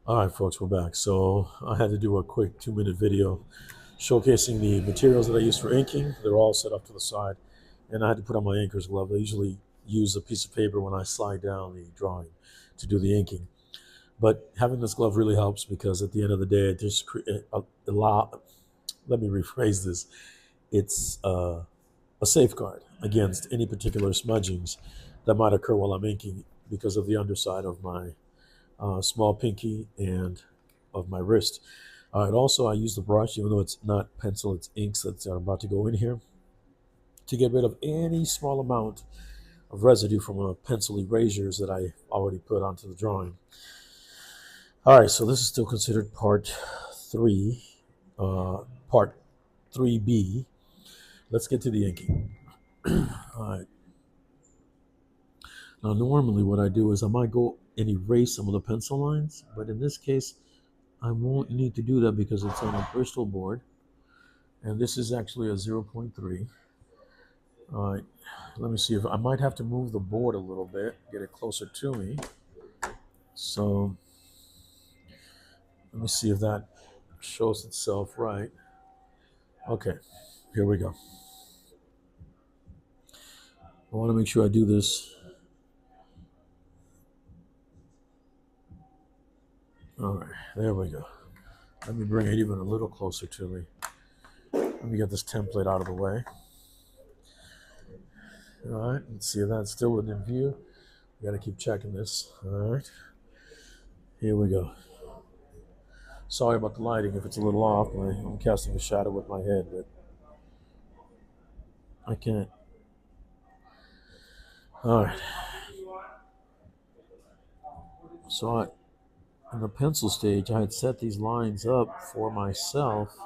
All right, folks, we're back. So I had to do a quick 2-minute video showcasing the materials that I use for inking. They're all set up to the side, and I had to put on my inker's glove. I usually use a piece of paper when I slide down the drawing to do the inking. But having this glove really helps because at the end of the day, it just let me rephrase this. It's a safeguard against any particular smudgings that might occur while I'm inking because of the underside of my small pinky and of my wrist. Also, I use the brush, even though it's not pencil, it's inks that are about to go in here, to get rid of any small amount of residue from a pencil erasures that I already put onto the drawing. All right, so this is still considered part 3, part 3B. Let's get to the inking. All right. Now, normally what I do is I might go and erase some of the pencil lines, but in this case, I won't need to do that because it's on a Bristol board, and this is actually a 0.3. All right, let me see if I might have to move the board a little bit, get it closer to me. So let me see if that shows itself right. Okay, here we go. I want to make sure I do this. All right, there we go. Let me bring it even a little closer to me. Let me get this template out of the way. All right, let's see if that's still within view. We got to keep checking this. All right, here we go. Sorry about the lighting if it's a little off. I'm casting a shadow with my head, but I can't. All right. So in the pencil stage, I had set these lines up for myself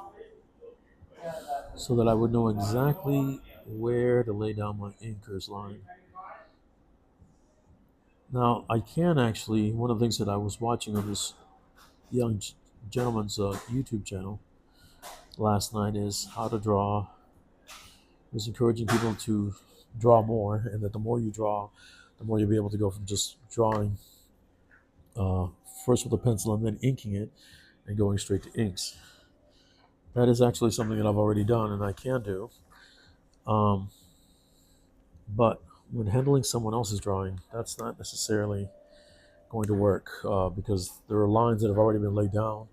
so that I would know exactly where to lay down my inker's line. Now, I can actually, one of the things that I was watching on this young gentleman's YouTube channel last night is how to draw. He was encouraging people to draw more, and that the more you draw, the more you'll be able to go from just drawing uh, first with a pencil and then inking it and going straight to inks. That is actually something that I've already done and I can do. Um, but when handling someone else's drawing, that's not necessarily going to work because there are lines that have already been laid down.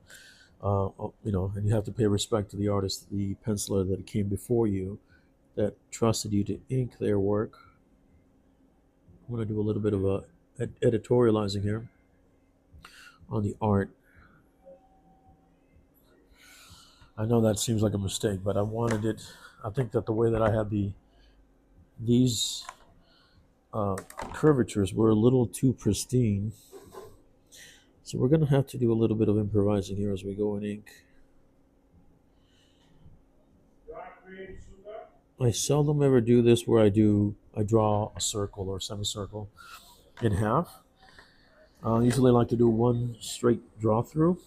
And you have to pay respect to the artist, the penciler that came before you, that trusted you to ink their work. I'm going to do a little bit of editorializing here on the art. I know that seems like a mistake, but I wanted it. I think that the way that I had these curvatures were a little too pristine. So we're going to have to do a little bit of improvising here as we go in ink. I seldom ever do this where I draw a circle or semicircle in half. I usually like to do one straight draw through.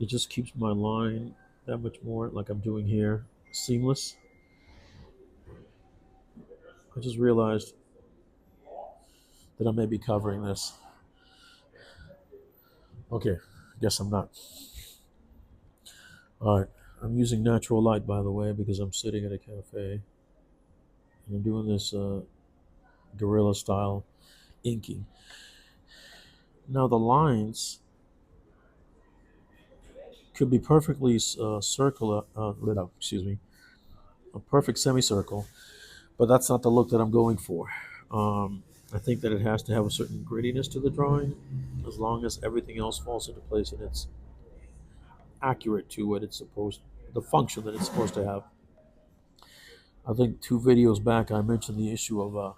It just keeps my line that much more, like I'm doing here, seamless. I just realized that I may be covering this. Okay, guess I'm not. All right, I'm using natural light, by the way, because I'm sitting at a cafe. And I'm doing this guerrilla style inking. Now the lines could be perfectly circular, excuse me, a perfect semicircle, but that's not the look that I'm going for. I think that it has to have a certain grittiness to the drawing, as long as everything else falls into place and it's accurate to what it's supposed, the function that it's supposed to have. I think 2 videos back I mentioned the issue of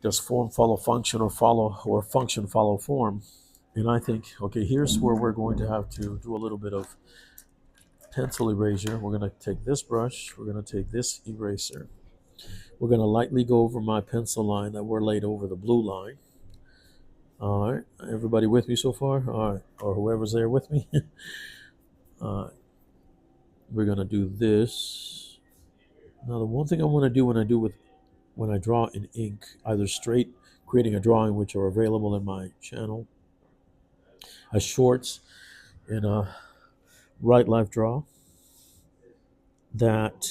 does form follow function or function follow form, and I think okay, here's where we're going to have to do a little bit of pencil erasure. We're going to take this brush, we're going to take this eraser, we're going to lightly go over my pencil line that we're laid over the blue line. All right, everybody with me so far? All right, or whoever's there with me. We're going to do this. Now the one thing I want to do when I draw in ink, either straight creating a drawing, which are available in my channel, a shorts in a right life draw that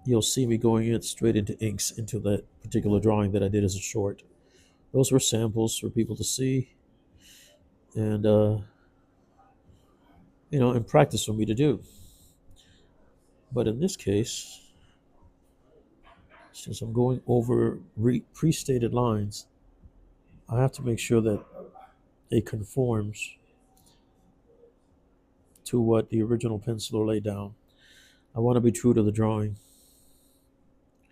you'll see me going in straight into inks into that particular drawing that I did as a short. Those were samples for people to see and and practice for me to do. But in this case, since I'm going over pre-stated lines, I have to make sure that it conforms to what the original penciler laid down. I want to be true to the drawing,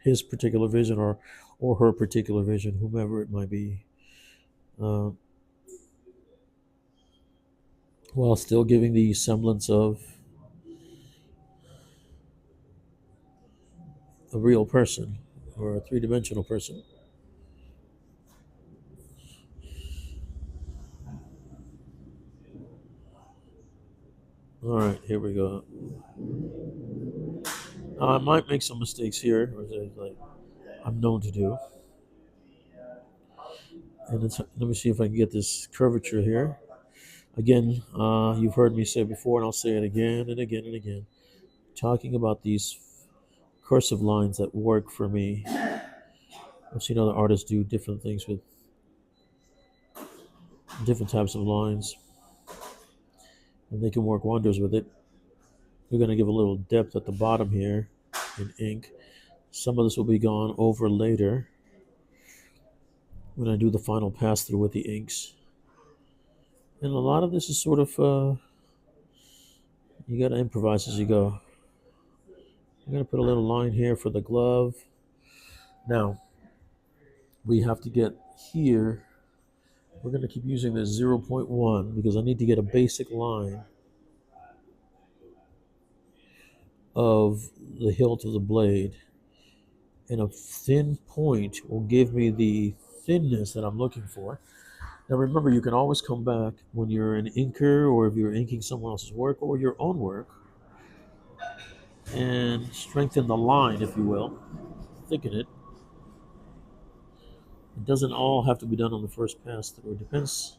his particular vision or her particular vision, whomever it might be, uh, while still giving the semblance of a real person or a three-dimensional person. All right, here we go. I might make some mistakes here, like I'm known to do. And let me see if I can get this curvature here. Again, you've heard me say it before, and I'll say it again and again and again. Talking about these cursive lines that work for me. I've seen other artists do different things with different types of lines, and they can work wonders with it. We're going to give a little depth at the bottom here in ink. Some of this will be gone over later when I do the final pass through with the inks. And a lot of this is sort of, you got to improvise as you go. I'm going to put a little line here for the glove. Now, we have to get here. We're going to keep using this 0.1 because I need to get a basic line of the hilt of the blade. And a thin point will give me the thinness that I'm looking for. Now remember, you can always come back when you're an inker or if you're inking someone else's work or your own work and strengthen the line, if you will, thicken it. It doesn't all have to be done on the first pass through. It depends.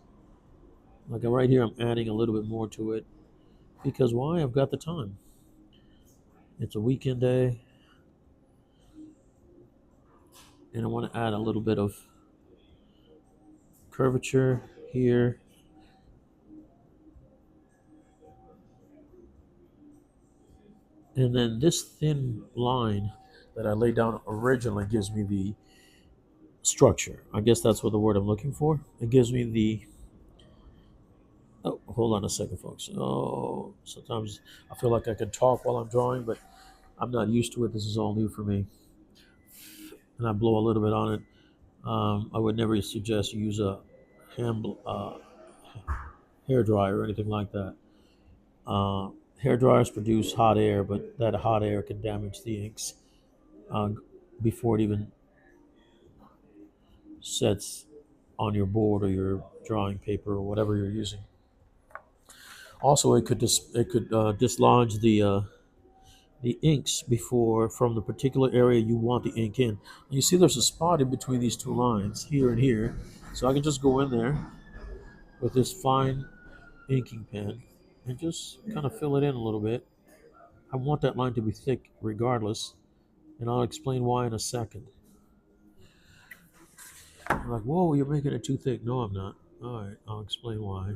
Like right here, I'm adding a little bit more to it because why? I've got the time. It's a weekend day and I want to add a little bit of curvature here. And then this thin line that I laid down originally gives me the structure. I guess that's what the word I'm looking for. It gives me the. Oh, hold on a second, folks. Oh, sometimes I feel like I can talk while I'm drawing, but I'm not used to it. This is all new for me. And I blow a little bit on it. I would never suggest you use a hand hair dryer or anything like that. Hair dryers produce hot air, but that hot air can damage the inks uh, before it even sets on your board or your drawing paper or whatever you're using. Also, it could dislodge the inks before from the particular area you want the ink in. You see, there's a spot in between these two lines here and here, so I can just go in there with this fine inking pen and just kind of fill it in a little bit. I want that line to be thick regardless, and I'll explain why in a second. You're like, whoa, you're making it too thick. No, I'm not. All right, I'll explain why.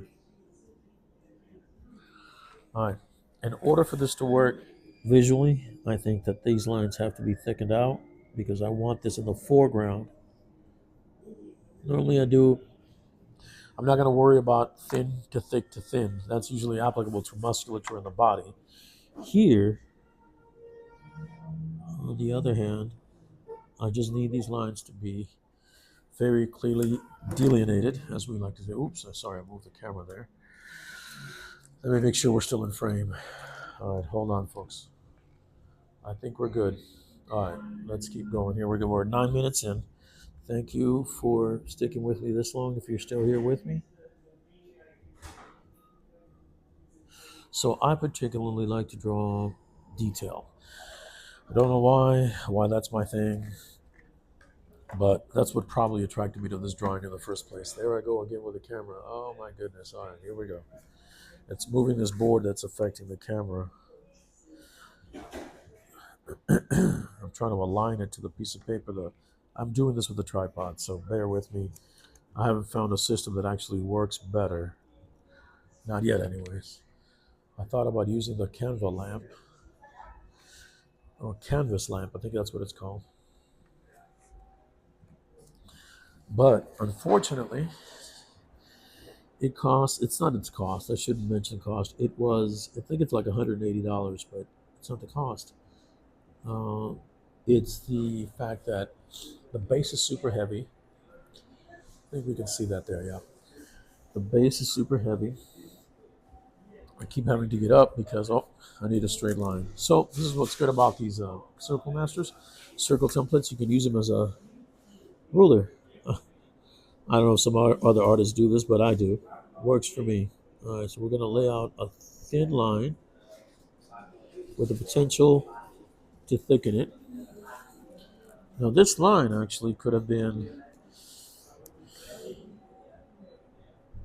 All right. In order for this to work visually, I think that these lines have to be thickened out because I want this in the foreground. Normally I'm not going to worry about thin to thick to thin. That's usually applicable to musculature in the body. Here, on the other hand, I just need these lines to be very clearly delineated, as we like to say. Oops, sorry, I moved the camera there. Let me make sure we're still in frame. All right, hold on, folks. I think we're good. All right, let's keep going here. We're 9 minutes in. Thank you for sticking with me this long if you're still here with me. So I particularly like to draw detail. I don't know why that's my thing. But that's what probably attracted me to this drawing in the first place. There I go again with the camera. Oh my goodness. All right, here we go. It's moving this board that's affecting the camera. I'm trying to align it to the piece of paper. I'm doing this with a tripod, so bear with me. I haven't found a system that actually works better. Not yet, anyways. I thought about using the Canva lamp, or canvas lamp, I think that's what it's called. But unfortunately, it's not its cost. I shouldn't mention cost. I think it's like $180, but it's not the cost. Uh, it's the fact that the base is super heavy. I think we can see that there, yeah. The base is super heavy. I keep having to get up because, oh, I need a straight line. So this is what's good about these Circle Masters. Circle templates, you can use them as a ruler. I don't know if some other artists do this, but I do. Works for me. All right, so we're going to lay out a thin line with the potential to thicken it. Now this line actually could have been,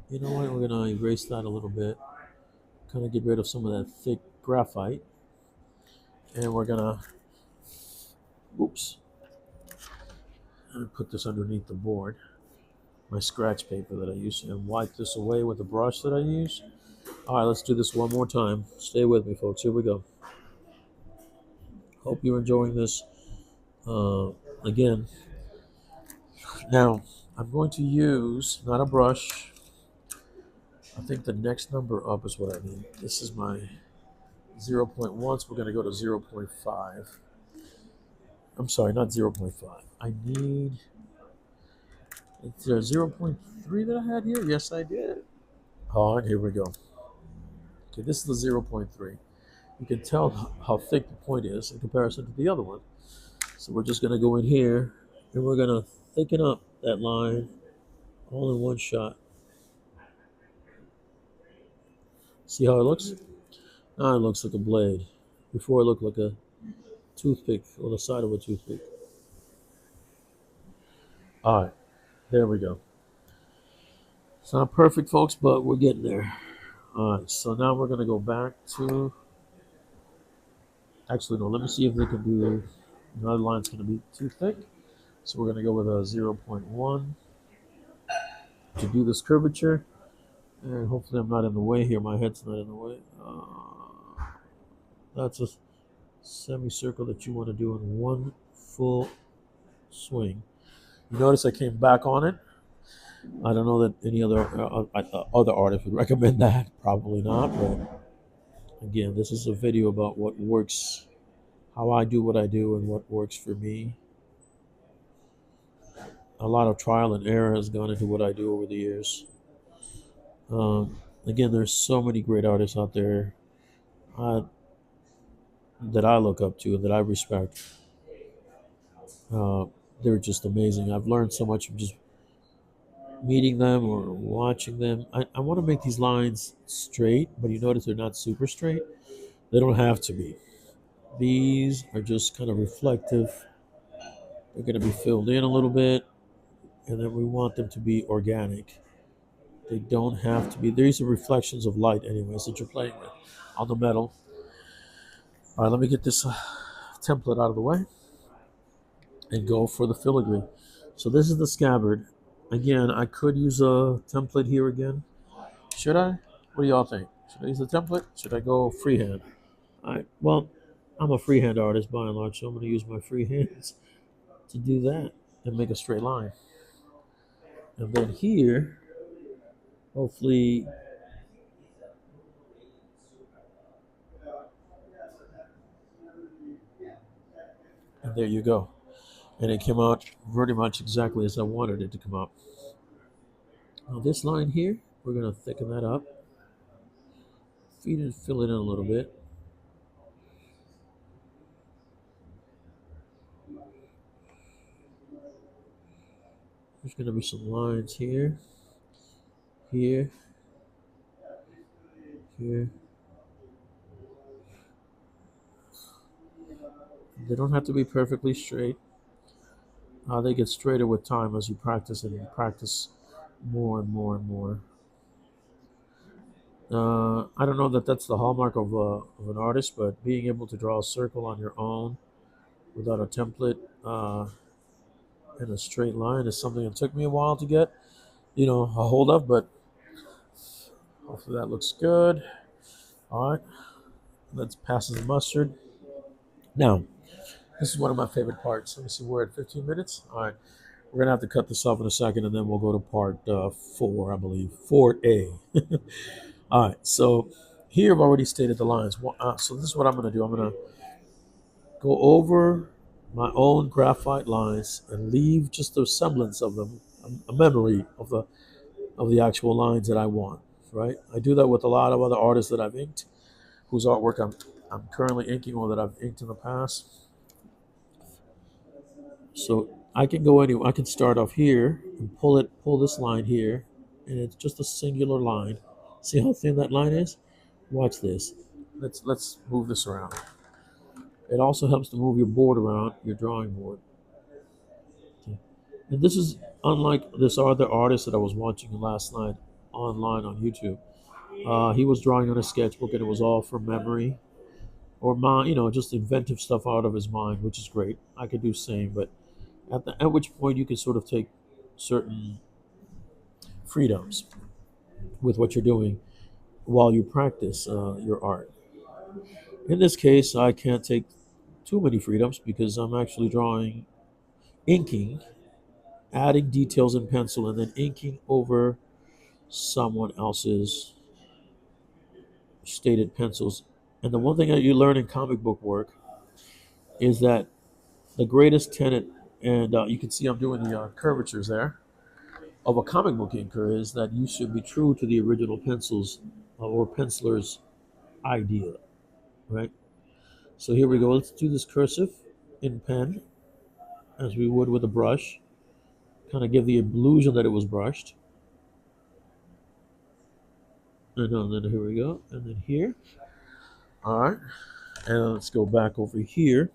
you know what, we're going to erase that a little bit, kind of get rid of some of that thick graphite, and we're going to, oops, and put this underneath the board, my scratch paper that I use, and wipe this away with the brush that I use. All right, let's do this one more time. Stay with me, folks. Here we go. Hope you're enjoying this. Again, now I'm going to use, not a brush, I think the next number up is what I need. This is my 0. 0.1, so we're going to go to 0.5. I'm sorry, not 0.5. I need, is there 0.3 that I had here? Yes, I did. All right, here we go. Okay, this is the 0.3. You can tell how thick the point is in comparison to the other one. So we're just going to go in here and we're going to thicken up that line all in one shot. See how it looks? Now it looks like a blade. Before it looked like a toothpick or the side of a toothpick. All right, there we go. It's not perfect, folks, but we're getting there. All right, so now we're going to go back to, actually, no, let me see if we can do, another line's going to be too thick. So we're going to go with a 0.1 to do this curvature. And hopefully I'm not in the way here. My head's not in the way. That's a semicircle that you want to do in one full swing. You notice I came back on it. I don't know that any other artist would recommend that. Probably not. But again, this is a video about what works, how I do what I do, and what works for me. A lot of trial and error has gone into what I do over the years. Again, there's so many great artists out there that I look up to and that I respect. Uh, they're just amazing. I've learned so much from just meeting them or watching them. I want to make these lines straight, but you notice they're not super straight. They don't have to be. These are just kind of reflective. They're going to be filled in a little bit, and then we want them to be organic. They don't have to be. These are reflections of light, anyways, that you're playing with on the metal. All right, let me get this template out of the way and go for the filigree. So this is the scabbard. Again, I could use a template here again. Should I? What do y'all think? Should I use the template? Should I go freehand? Well, I'm a freehand artist by and large, so I'm going to use my free hands to do that and make a straight line. And then here, hopefully, and there you go. And it came out pretty much exactly as I wanted it to come out. Now this line here, we're going to thicken that up. Feed and fill it in a little bit. There's going to be some lines here, here, here. They don't have to be perfectly straight. They get straighter with time as you practice and you practice more and more and more. I don't know that that's the hallmark of an artist, but being able to draw a circle on your own without a template in a straight line is something that took me a while to get, a hold of, but hopefully that looks good. All right, let's pass the mustard. Now, this is one of my favorite parts. Let me see, we're at 15 minutes. All right, we're gonna have to cut this off in a second, and then we'll go to part 4, I believe, 4A. All right, so here I've already stated the lines. So this is what I'm gonna do. I'm gonna go over my own graphite lines and leave just a semblance of them, a memory of the actual lines that I want. Right? I do that with a lot of other artists that I've inked, whose artwork I'm currently inking or that I've inked in the past. So I can go anywhere. I can start off here and pull this line here, and it's just a singular line. See how thin that line is? Watch this. Let's move this around. It also helps to move your board around, your drawing board. Okay. And this is unlike this other artist that I was watching last night online on YouTube. He was drawing on a sketchbook, and it was all from memory or mind, just inventive stuff out of his mind, which is great. I could do same, but at which point you can sort of take certain freedoms with what you're doing while you practice your art. In this case, I can't take too many freedoms because I'm actually drawing, inking, adding details in pencil, and then inking over someone else's stated pencils. And the one thing that you learn in comic book work is that the greatest tenet, and you can see I'm doing the curvatures there, of a comic book inker is that you should be true to the original pencils or penciler's idea, right? So here we go. Let's do this cursive in pen as we would with a brush, kind of give the illusion that it was brushed. And then here we go. And then here. All right. And let's go back over here.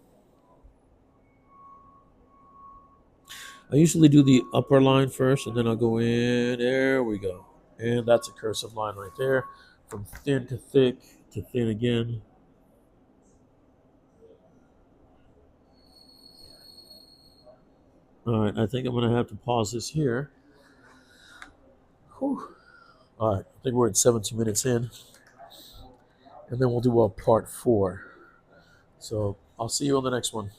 I usually do the upper line first, and then I'll go in. There we go. And that's a cursive line right there. From thin to thick to thin again. All right, I think I'm going to have to pause this here. Whew. All right, I think we're at 17 minutes in. And then we'll do a part 4. So I'll see you on the next one.